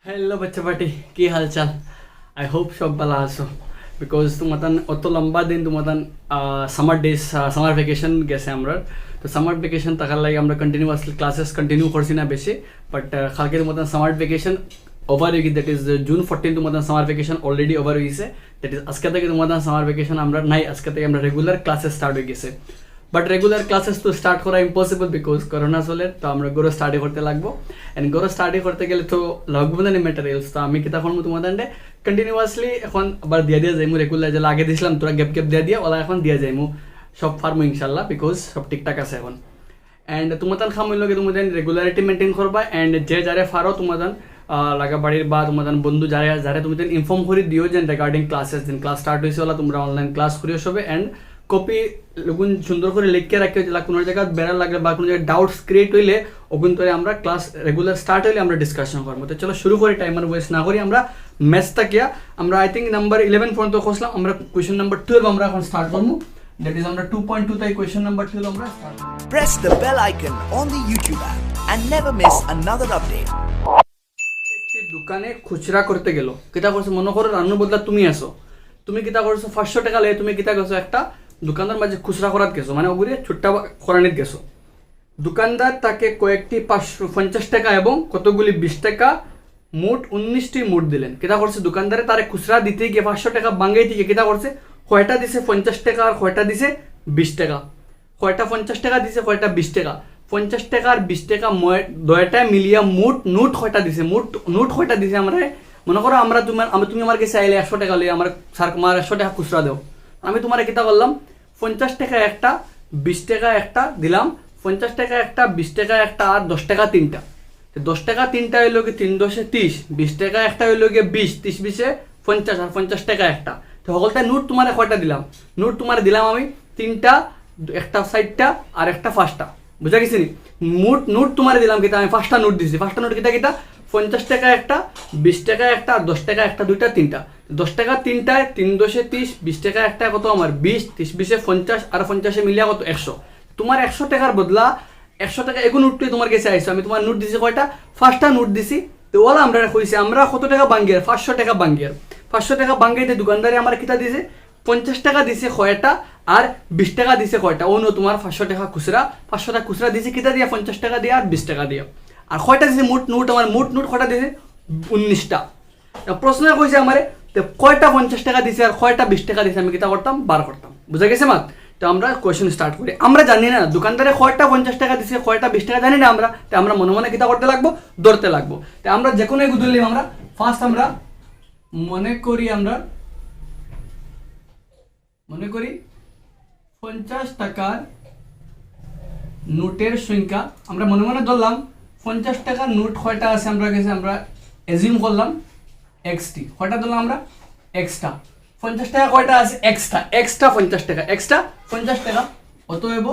Hello বাচ্চা party, কি হাল চাল? আই হোপ সব ভালো আছো। বিকজ তোমাদের অত লম্বা দিন তোমাদের সামার ডেজ সামার ভ্যাকেশন গেছে আমরা। তো সামার ভ্যাকেশন থাকার লাগে আমরা কন্টিনিউয়াসলি ক্লাসেস কন্টিনিউ করছি না বেশি। বাট কালকে তোমাদের সামার ভ্যাকেশন ওভার হয়ে গিয়ে, দ্যাট ইজ জুন 14 তোমাদের সামার ভ্যাকেশন অলরেডি ওভার হয়ে গেছে। দ্যাট ইজ আজকে থেকে তোমাদের সামার ভ্যাকেশন আমরা নাই, আজকে থেকে আমরা রেগুলার ক্লাসেস স্টার্ট হয়ে গেছে। বাট রেগুলার ক্লাসেস তো স্টার্ট করা ইম্পসিবল বিকজ করোনা চলে। তো আমরা গরো স্টাডি করতে লাগবো, অ্যান্ড গরো স্টাডি করতে গেলে তো লাগবো না ম্যাটেরিয়ালস। তো আমি কি তখন তোমাদের কন্টিনিউয়াসলি এখন আবার দিয়ে যাইমু রেগুলার, যেটা আগে দিয়েছিলাম তোরা গ্যাপ গ্যাপ দিয়ে ওলা এখন দিয়ে যাইমু সব ফার্মু ইনশাল্লাহ, বিকজ সব ঠিকঠাক আছে এখন। অ্যান্ড তোমাদের খামইল লগে তোমাদের রেগুলারিটি মেনটেন করবা, অ্যান্ড যে যারে ফারো তোমাদের লাগা বাড়ির বা তোমাদের বন্ধু যারা তোমাদের ইনফর্ম করে দিও যে রিগার্ডিং ক্লাসেস দিন ক্লাস স্টার্ট হয়েছে ওলা তোমরা অনলাইন ক্লাস করিও সবে। অ্যান্ড কপি লোগুন সুন্দর করে লিখে রাখি, কোনো জায়গায় বেড়া লাগলে বা কোনো জায়গায় ডাউটস ক্রিয়েট হইলে ওগুন করে আমরা ক্লাস রেগুলার স্টার্ট হইলে আমরা ডিসকাশন করবো। তো চলো শুরু করি, টাইমার ওয়েস্ট না করি। আমরা ম্যাথটা কিয়া আমরা আই থিঙ্ক নাম্বার 11 পর্যন্ত খুঁজলাম, আমরা কোয়েশ্চেন নাম্বার 12 আমরা এখন স্টার্ট করবো। দ্যাট ইজ আমরা 2.2 তাই কোয়েশ্চেন নাম্বার 12 আমরা স্টার্ট করব। Press the bell icon on the YouTube app and never miss another update. একটি দোকানে খুচরা করতে গেল, কিতা করছো মনে করো রান্নার বদলা তুমি আসো, তুমি কিতা করছো 500 টাকা লে তুমি কিতা করছো একটা দোকানদার মাঝে খুচরা করাত গেছো, মানে ওগুলি ছোট্টা করানিত গেছো। দোকানদার তাকে কয়েকটি 550 টাকা এবং কতগুলি 20 টাকা মোট 19টি মোট দিলেন। কিতা করছে দোকানদারে তারে খুচরা দিতে গিয়ে 500 টাকা বাঙ্গাই থেকে কিতা করছে, কয়টা দিছে 50 টাকা আর কয়টা দিছে 20 টাকা, কয়টা 50 টাকা দিছে কয়টা 20 টাকা, 50 টাকা আর 20 টাকা দয়টা মিলিয়া মোট নোট কয়টা দিছে, নোট কয়টা দিছে। আমরা মনে করো তুমি আমার কাছে আইলে 100 টাকা লই, আমার স্যার আমার 100 টাকা খুচরা দাও। আমি তোমার কিতা করলাম 50 টাকা একটা 20 টাকা একটা দিলাম, 50 টাকা একটা 20 টাকা একটা আর 10 টাকা তিনটা। 10 টাকা তিনটা হইল কি 3 10 30, 20 টাকা একটা হইল গিয়ে 20, 30 20 50 আর 50 টাকা একটা। তো সকলটা নোট তোমার কয়টা দিলাম, নোট তোমার দিলাম আমি তিনটা, একটা 60টা আর একটা 5টা, বুঝা গেছি নি? নোট তোমার দিলাম কিতা আমি 5টা নোট দিছি। 5টা নোট কিতা কিতা 50 টাকা একটা 20 টাকা একটা আর 10 টাকা একটা, দুইটা তিনটা। 10 টাকা তিনটায় 3 10 30, 20 টাকা একটা কত আমার 20, 30 20 50 আর 50 মিলিয়া কত 100। তোমার 100 টাকার বদলা 100 টাকা এগো নোটটি তোমার কাছে আইসো, আমি তোমার নোট দিছি কয়টা 5টা নোট দিছি। তো ওলা আমরা কইছি আমরা কত টাকা বাঙ্গিয়ার 500 টাকা বাঙ্গিয়ার 500 টাকা বাঙ্গাইতে দোকানদারে আমার কিতা দিছে 50 টাকা দিছে কয়টা আর 20 টাকা দিছে কয়টা। ও নো তোমার 500 টাকা খুচরা, 500 টাকা খুচরা দিছে কিতা দিয়া 50 টাকা দিয়া আর 20 টাকা দিয়া। আর কয়টা দিছে মোট নোট, আমার মোট নোট কয়টা দিছে 19টা। প্রশ্ন কইছে আমারে কয়টা 50 টাকা দিছে আর কয়টা 20 টাকা দিছে, আমি কিতা করতাম বার করতাম, বুঝা গেছে মাত? তো আমরা কোয়েশ্চেন স্টার্ট করি। আমরা জানি না দোকানদারে কয়টা 50 টাকা দিছে কয়টা 20 টাকা জানি না আমরা, তো আমরা মনে মনে কিতা করতে লাগবো ধরতে লাগবো। তো আমরা যে কোনো এক ধরলাম, আমরা ফার্স্ট আমরা মনে করি 50 টাকার নোটের সংখ্যা আমরা মনে মনে ধরলাম। 50 টাকার নোট কয়টা আছে আমরা কাছে, আমরা এজিউম করলাম এক্সটি, কয়টা ধরলাম আমরা এক্সটা। 50 টাকা কয়টা আছে এক্সট্রা 50 টাকা, এক্সট্রা 50 টাকা। অতএব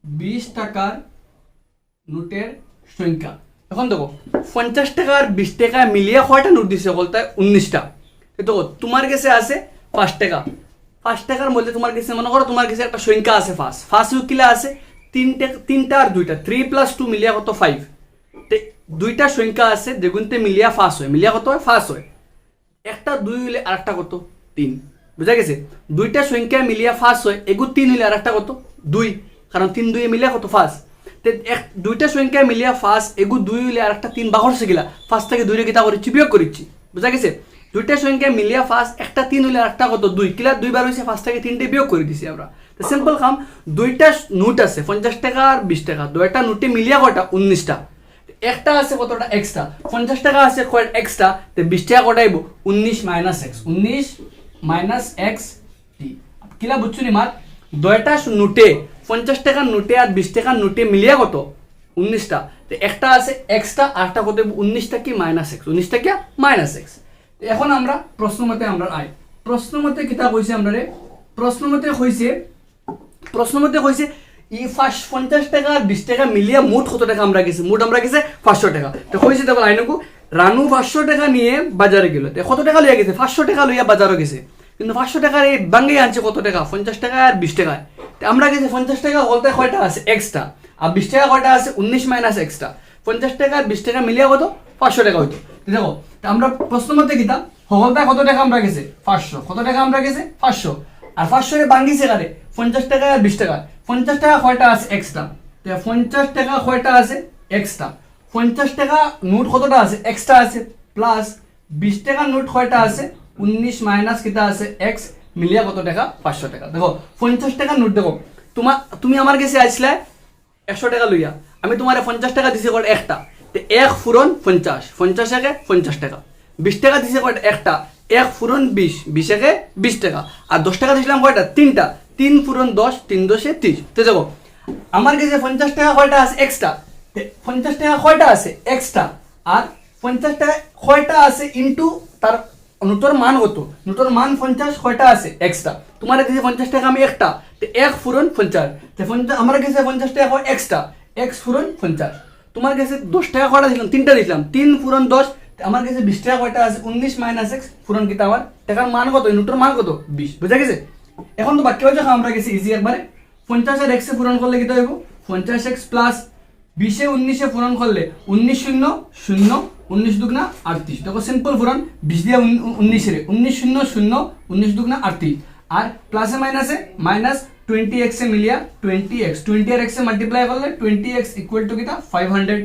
20 টাকার নোটের সংখ্যা। এখন দেখো 50 টাকা আর 20 টাকা মিলিয়ে কয়টা নোট দিছে বলতে 19টা। তো তোমার কাছে আছে 5 টাকা, 5 টাকার মধ্যে তোমার কাছে মনে করো তোমার কাছে একটা সংখ্যা আছে ফার্স্ট কিলা আছে তিনটা আর দুইটা, 3 + 2 মিলিয়া কত 5। দুইটা সংখ্যা আছে যেগুনতে মিলিয়া ফার্স্ট হয়, মিলিয়া কত হয় ফার্স্ট হয়। একটা 2 হইলে আর একটা কত 3, বুঝা গেছে? দুইটা সংখ্যা মিলিয়া ফার্স্ট হয়, এগু 3 হইলে আর একটা কত 2, কারণ 3 2 মিলিয়া কত ফার্স্ট। দুইটা সংখ্যা মিলিয়া ফার্স্ট, এগু 2 হইলে আর একটা 3 বাহর গেলা, ফার্স্ট থেকে 2 রে কিতা করিচ্ছি বিয়োগ করিচ্ছি, বুঝা গেছে? দুইটা সংখ্যা মিলিয়া ফার্স্ট, একটা 3 হইলে আর একটা কত 2, কিলা 2 বার হইছে, ফার্স্ট থেকে 3টে বিয়োগ করে দিছি আমরা। তো সিম্পল কাম, দুইটা নোট আছে 50 টাকা আর 20 টাকা, দুইটা নোটে মিলিয়া কয়টা 19টা। একটা আছে কতটা এক্সট্রা, 50 টাকা আছে কয়টা এক্সট্রা, তো 20 টাকা কটা আইব 19 - x, 19 - x টি। কিলা বুঝছো নি মাত? দুইটা নোটে 50 টাকার নোটে আর 20 টাকার নোটে মিলিয়া কত 19টা। তো একটা আছে এক্সট্রা আরটা কত 19টা কি -x, 19টা কি -x। এখন আমরা প্রশ্ন মতে আমরা প্রশ্ন মতে কিতা কইছে আমরা রে, প্রশ্ন মতে কইছে ই 50 টাকা আর 20 টাকা মিলিয়ে মোট কত টাকা আমরা গেছি, মোট আমরা গেছে 500 টাকা। তো কইছে দেখো আইনকু রানু 500 টাকা নিয়ে বাজারে গেল, তো কত টাকা লইয়া গেছে 500 টাকা লইয়া বাজারে গেছে, কিন্তু 500 টাকার এই বাঙ্গে আনছে কত টাকা 50 টাকা আর 20 টাকা। তো আমরা গেছি 50 টাকা বলতে কয়টা আছে এক্সট্রা, আর 20 টাকা কয়টা আছে 19 - এক্সট্রা। 50 টাকা আর 20 টাকা মিলিয়ে কত 500 টাকা হইতো। দেখো তা আমরা প্রশ্ন মতে কিতা হলদা কত টাকা আমরা গেছে 500, কত টাকা আমরা গেছে 500, আর 500 এর ভাঙিছে কারে 50 টাকা আর 20 টাকা। 50 টাকা কয়টা আছে এক্সট্রা, তো 50 টাকা কয়টা আছে এক্সট্রা, 50 টাকা নোট কতটা আছে এক্সট্রা আছে, প্লাস 20 টাকা নোট কয়টা আছে 19 মাইনাস কিতা আছে এক্স, মিলিয়া কত টাকা 500 টাকা। দেখো 50 টাকা নোট, দেখো তুমি আমার কাছে আসলে 100 টাকা লইয়া, আমি তোমার 50 টাকা দিছি কয়টা একটা, তো 1 ফুরন 50, 50 একে 50 টাকা, 20 টাকা দিছে কয়টা একটা, 1 ফুরন 20, 20 একে 20 টাকা, আর 10 টাকা দিছিলাম কয়টা তিনটা, 3 ফুরন 10, 3 10 30। তো দেখো আমার কাছে 50 টাকা কয়টা আছে এক্সট্রা, 50 টাকা কয়টা আছে এক্সট্রা, আর 50 টাকা কয়টা আছে ইনটু তার নোটের মান কত, নোটের মান 50 কয়টা আছে এক্সট্রা, তোমার কাছে 50 টাকা আমি একটা, তো 1 ফুরন 50, তো আমার কাছে 50 টাকা এক্সট্রা, x ফুরন 50, তোমার কাছে 10 টাকা কয়টা দিলাম তিনটা দিলাম, 3 ফুরন 10, আমার কাছে 20 টাকা কয়টা আছে 19 মাইনাস x ফুরন কিতা আমার টাকার মান কত, নোটের মান কত 20, বুঝা গেছে। এখন তো বাকি হয়েছে আমরা গেছি ইজি একবারে 50 এর x এ পূরণ করলে কিতা হইব 50x প্লাস 20 এ 19 এ পূরণ করলে 19 0 0 19 দুগুনা 38, দেখো সিম্পল পূরণ 20 দিয়ে 19 এর 19 0 0 19 দুগুনা 38, আর প্লাসে মাইনাসে মাইনাস 20x এ মিলিয়া 20x 20 এর x এ মাল্টিপ্লাই করলে 20x ইকুয়াল টু কিতা 500।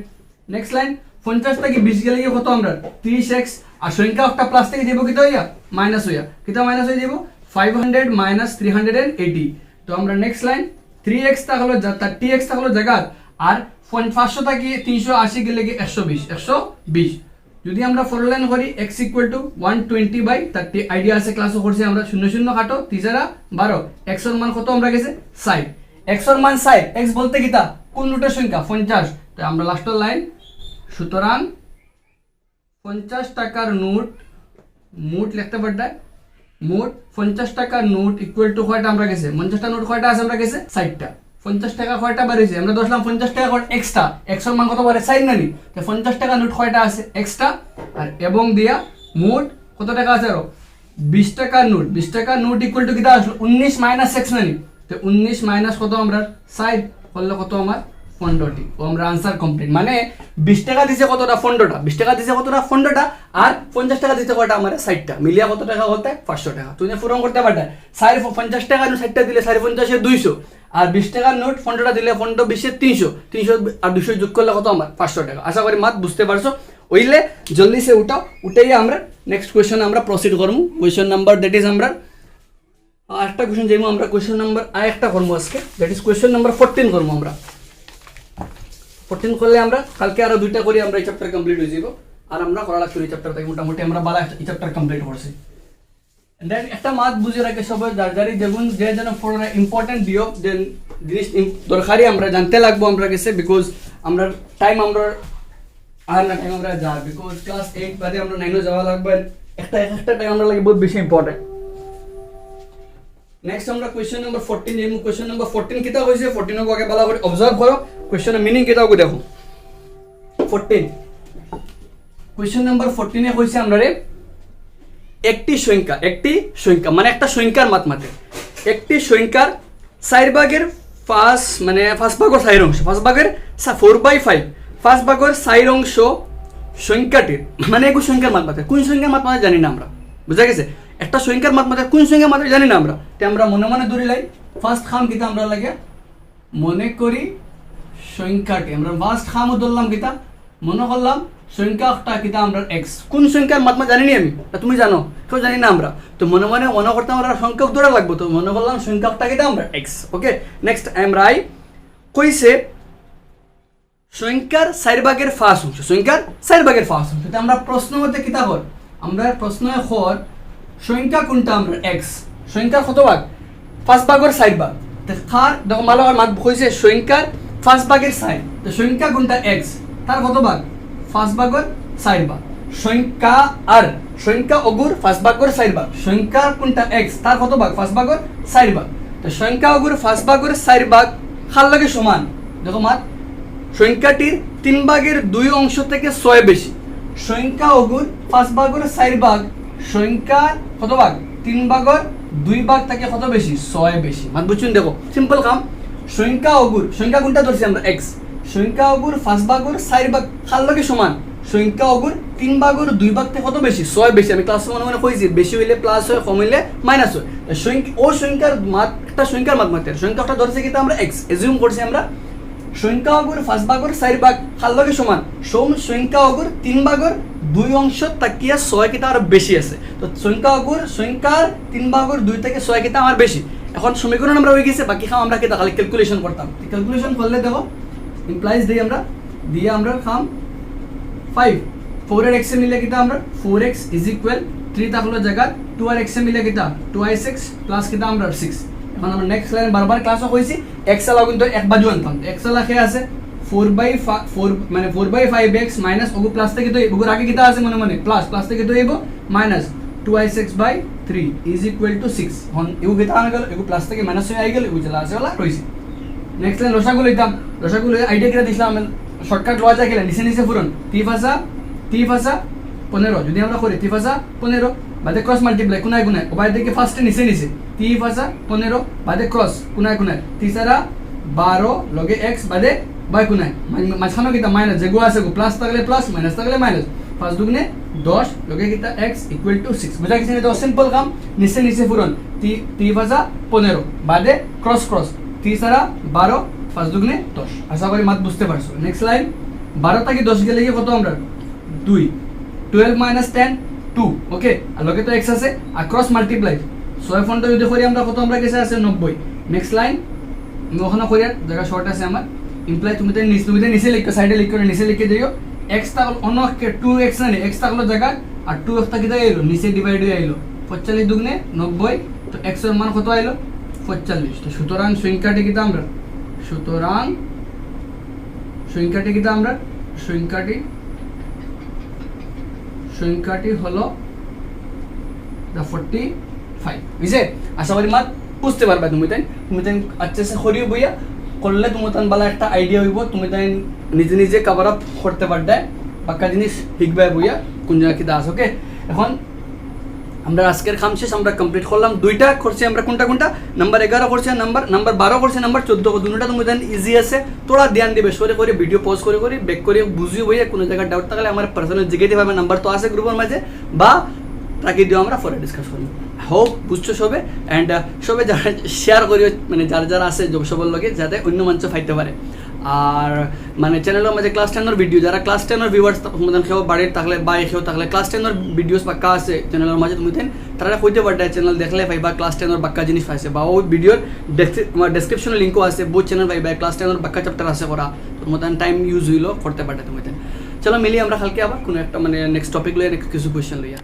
নেক্সট লাইন 50 থেকে 20 গেলে কত আমরা 30x, আর সংখ্যা একটা প্লাস থেকে যাব কিতা হইয়া মাইনাস হইয়া কিতা মাইনাস হয়ে যাব 500 মাইনাস 380। তো আমরা নেক্সট লাইন 3x থাকলো 30x থাকলো জায়গা, আর 500 থেকে 380 গেলে কি 120 যদি আমরা ফর লাইন করি x ইকুয়াল টু 120/30, আইডিয়া আছে ক্লাসও করছি আমরা 0 0 কাটো 3 12, x এর মান কত আমরা গেছে 60, x এর মান 60, x বলতে কিতা কোন নোটের সংখ্যা 50, তো আমরা লাস্টের লাইন সুতরাং 50 টাকার নোট মোট লিখতে পারতাম, মোট 50 টাকার নোট ইকুয়াল টু কয়টা আমরা গেছে 50 টা নোট কয়টা আছে আমরা গেছে 60টা, 50 টাকা কয়টা বাড়িছে আমরা ধরলাম 50 টাকা এক্সট্রা, x এর মান কত বাড়ে 60 নানি, তো 50 টাকা নোট কয়টা আছে এক্সট্রা, আর এবং দিয়া মোট কত টাকা আছে আরো 20 টাকার নোট, 20 টাকার নোট ইকুয়াল টু কিটা আসলো 19 মাইনাস x নানি, তো 19 মাইনাস কত আমরা 60 করলে কত আমার 15টি, ও আমরা আনসার কমপ্লিট। মানে 20 টাকা দিছে কতটা 15টা, 20 টাকা দিছে কতটা 15টা, আর 50 টাকা দিতে কয়টা আমার 60টা, মিলিয়া কত টাকা বলতে 500 টাকা। তুমি পূরণ করতে পারতা 50 টাকা নোট 60টা দিলে 50 এ 200, আর 20 টাকার নোট 15টা দিলে 15 20 এ 300 আর 200 যোগ করলে কত আমার 500 টাকা। আশা করি মাত বুঝতে পারছো, ওইলে জলদি সে উঠাও, উঠেই আমরা নেক্সট কোয়েশ্চন আমরা প্রসিড করবো। কোয়েশ্চন নাম্বার দ্যাট ইজ আমরা আরেকটা কোয়েশ্চন যাইবো, আমরা কোয়েশ্চন নাম্বার আরেকটা করবো আজকে, দ্যাট ইজ কোয়েশ্চন নাম্বার 14 করবো আমরা। 14 করলে আমরা কালকে আরো দুইটা করি আমরা এই চ্যাপ্টার কমপ্লিট হয়ে যাব, আর আমরা করা লাগছে এই চ্যাপ্টার থেকে মোটামুটি আমরা বালা এই চ্যাপ্টার কমপ্লিট করছি। দেন একটা মাত বুঝে রাখে সবাই যারি দেখুন যে যেন ফর ইম্পর্টেন্ট দিও দেন জিনিস দরকারি আমরা জানতে লাগবো আমরা কাছে, বিকজ আমরা টাইম আমরা আর না টাইম আমরা যা, বিকজ ক্লাস 8 বাদে আমরা 9 যাওয়া লাগবে, একটা টাইম আমরা লাগে বহুত বেশি ইম্পর্টেন্ট। নেক্সট আমরা কোয়েশ্চন নাম্বার 14 যাইমু। কোয়েশ্চন নাম্বার 14 কিতা কইছে 14 কো আগে ভালো করে অবজার্ভ করো, কোয়েশ্চনের মিনিং কিতা কো দেখো। 14 কোয়েশ্চন নাম্বার 14 এ কইছে আমরা একটি সংখ্যা মানে একটা সংখ্যার মাত্রাতে একটি সংখ্যার 4 ভাগের 5 মানে 5 ভাগের 4 অংশ 5 ভাগের 4/5 5 ভাগের 4 অংশ সংখ্যাটির মানে একই সংখ্যার মাত্রাতে, কোন সংখ্যার মাত্রাতে জানি না আমরা, বুঝা গেছে। একটা সংখ্যার মাত্রাতে কোন সংখ্যার মাত্রা জানি না আমরা, তে আমরা মনে মনে ধরি লাই ফার্স্ট খাম কিতা আমরা লাগে মনে করি সংখ্যাটি, আমরা ফার্স্ট খামও ধরলাম কিতা মনে করলাম সংখ্যাটা কিতা আমরা x, কোন সংখ্যার মাত্রা জানি নি আমি, তুমি জানো কেউ জানি না আমরা, তো মনে করতে আমরা সংখ্যক ধরা লাগবো, তো মনে করলাম সংখ্যাটা কিতা আমরা x। ওকে নেক্সট আমরা কইছে সংখ্যার 4 ভাগের 5 অংশ, সংখ্যার 4 ভাগের 5 অংশ, তো আমরা প্রশ্ন মতে কিতা কর, আমরা প্রশ্ন কর সংখ্যা কোনটা আমরা x, সংখ্যার কত ভাগ 5 ভাগের 4 ভাগ, তো খার দেখো ভালো আর মাত কইছে সংখ্যার 5 ভাগের 4, তো সংখ্যা কোনটা x তার কত ভাগ 5 ভাগের 4 ভাগ, সংখ্যা আর সংখ্যা অগুর 5 ভাগের 4 ভাগ, সংখ্যা কোনটা x তার কত ভাগ 5 ভাগের 4 ভাগ, তো সংখ্যা অগুর 5 ভাগের 4 ভাগ খার লাগে সমান, দেখো মাত সংখ্যাটির 3 ভাগের 2 অংশ থেকে 6 বেশি, সংখ্যা অগুর 5 ভাগের 4 ভাগ সংখ্যা কত ভাগ 3 ভাগের 2 ভাগ থেকে কত বেশি 6 বেশি, মাত বুঝুন। দেখো সিম্পল কাম, সংখ্যা অগুর সংখ্যা কোনটা ধরছি আমরা x, সংখ্যা অগুর 5 ভাগের 4 ভাগ খার লাগে সমান, সংখ্যা অগুর 3 ভাগের 2 ভাগ থেকে কত বেশি 6 বেশি আমি ক্লাসে মনে কইছি বেশি হইলে প্লাস হয় কম হইলে মাইনাস হয় সংখ্যা ও সংখ্যার মাত একটা সংখ্যার মাত মাত্র সংখ্যাটা ধরছে কি আমরা x এজিউম করছি আমরা সংখ্যা অগুর 5 ভাগের 4 ভাগ কার লগে সমান সংখ্যা অগুর 3 ভাগের 2 অংশ তাকিয়া 6 কিটা আর বেশি আছে তো সংখ্যা অগুর সংখ্যার 3 ভাগের 2 থেকে 6 কিটা আমার বেশি এখন সমীকরণ আমরা হয়ে গেছে বাকি খাম আমরা কি খালি ক্যালকুলেশন করতাম ক্যালকুলেশন করলে দেখো ইমপ্লাইজ দেই আমরা দিয়ে আমরা খাম 5 4 এর x এ মিলে কিটা আমরা 4x ইজ ইকুয়াল 3 থাকলো জায়গা 2 আর x এ মিলে কিটা 2x প্লাস কিটা আমরা 6 এখন আমরা নেক্সট লাইন বারবার ক্লাসও কইছি x এলা কিন্তু এক বাজু আনতাম x এলা কে আছে 4/4 মানে 4/5x মাইনাস ওগু প্লাস থেকে তো ওগুর আগে কিটা আছে মনে মনে প্লাস থেকে তো এবো minus 2x/3 is equal to 6 হন এগু কিটা আনা গেল এগু প্লাস থেকে মাইনাস হয়ে আই গেল এগু চলা আছে ওলা রইছে নেক্সট লাইন লসাগু লইতাম লসাগু আইডিয়া কিটা দিছিলাম শর্টকাট লওয়া যায় কিনা নিচে ফুরন 3 ফাসা 15 যদি আমরা করি 3 ফাসা 15 বাদে ক্রস মাল্টিপ্লাই কোনায় কোনায় ও বাইরে থেকে ফার্স্টে নিচে 3 ফাসা 15 বাদে ক্রস কোনায় 3 লগে x বাদে বাই কোনায় মাঝখানে কিটা মাইনাস যেগু আছে গো প্লাস থাকলে প্লাস মাইনাস থাকলে মাইনাস 5 দুগুণে 10 লগে কিটা x ইকুয়াল টু 6 বুঝা গেছে তো সিম্পল কাম নিচে ফুরন 3 ফাসা 15 বাদে ক্রস 3 5 দুগুণে 10 আশা করি মাত বুঝতে পারছো নেক্সট লাইন 12 থেকে 10 গেলে কত আমরা 2 12 মাইনাস 10 2 ওকে আর লগে তো x আছে আর ক্রস মাল্টিপ্লাই 6 ফন্ট যদি করি আমরা কত আমরা গেছে আছে 90 নেক্সট লাইন আমি ওখানে করি জায়গা শর্ট আছে আমার ইমপ্লাই তুমি নিচে লিখো সাইডে লিখো নিচে লিখে দিও x তা অন্য 2x না x তা হলো জায়গা আর 2x তা কিটা আইলো নিচে ডিভাইড হয়ে আইলো 45 দুগুণে 90 তো x এর মান কত আইলো 45 তো সুতরাং সংখ্যাটি কিটা আমরা সংখ্যাটি হলো 45 বুঝে আশা করি মাত বুঝতে পারবে তুমি তাই আচ্ছা সে করিও বইয়া করলে তুমি তান বালা একটা আইডিয়া হইব তুমি তাই নিজে কভার আপ করতে পারবে বাকি জিনিস শিখবে বইয়া কোন জায়গা কি দাস ওকে এখন আমরা আজকের কাম শেষ আমরা কমপ্লিট করলাম দুইটা করছি আমরা কোনটা নাম্বার 11 করছি নাম্বার 12 করছি নাম্বার 14 দুটোটা তুমি জান ইজি আছে তোরা ধ্যান দিবে সরে করে ভিডিও পজ করে ব্যাক করে বুঝিও বইয়া কোন জায়গা ডাউট থাকলে আমার পার্সোনাল জিজ্ঞাসা পাবে নাম্বার তো আছে গ্রুপের মাঝে বা তাকে দিও আমরা পরে ডিসকাস করি হোপ বুঝছো সবে এন্ড সবে যারা শেয়ার করিও মানে যারা আছে সবার লগে যাতে অন্য মঞ্চ ফাইতে পারে আর মানে চ্যানেলের মাঝে ক্লাস 10 এর ভিডিও যারা ক্লাস 10 এর ভিউয়ার্স তোমাদের কেউ বাড়ির থাকলে বা কেউ থাকলে ক্লাস 10 এর ভিডিওস বাক্কা আছে চ্যানেলের মাঝে তুমি তারা কইতে পারবে চ্যানেল দেখলে ভাই বা ক্লাস 10 এর বাক্কা জিনিস পাইছে বা ওই ভিডিওর ডেসক্রিপশনে লিংকও আছে বহুত চ্যানেল ভাই ক্লাস 10 এর বাক্কা চ্যাপ্টার আছে করা তোমাদের টাইম ইউজ হইলো করতে পারবে তুমি চলো মিলি আমরা কালকে আবার কোনো একটা মানে নেক্সট টপিক লইয়া নেক্সট কিছু কোশ্চেন লইয়া